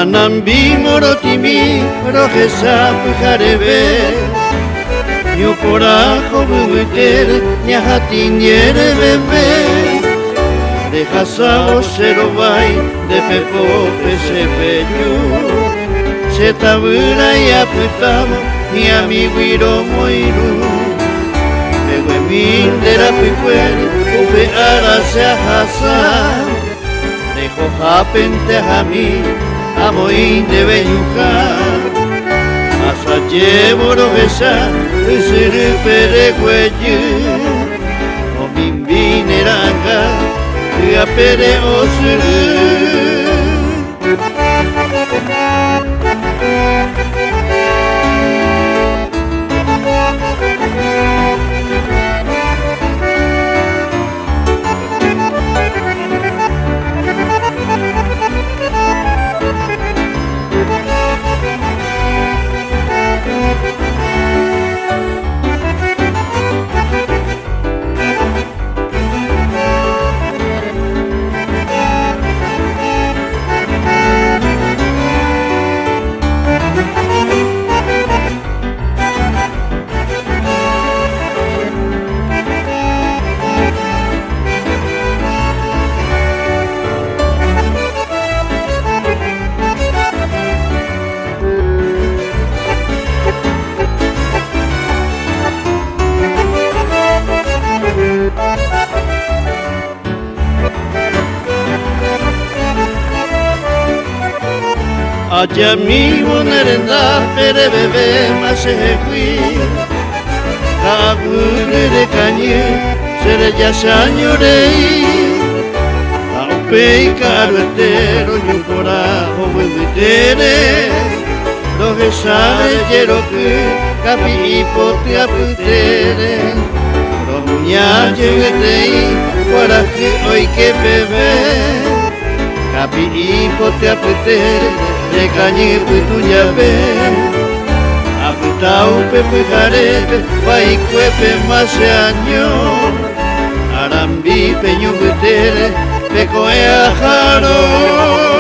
Anambi morotimi rojesa pujarebe Yo corajo bubuter ñajatiniere bebé Deja sao cero vai de pepo ese bello Se tabura y aputamo mi amigo iro moiru Pego en mindera picueri upe ara se ajasa Dejo japente a mí Amoin de Benyucar Asa llevo roguesa Siri pere cuello O mimbineranga Y a pere osuru Allá mi bonerenda pere bebé más se fui Cabure de cañé seré ya señorei Aupe y carretero y un corajo buitere Lo que sabe quiero que capi y pote aputere Los muñachos que te para que hoy que bebé Capi y pote aputere de cañi putu llave Aputau pepe jarebe Pai cuepe más año Arambi peñu butere Pecoe ajaro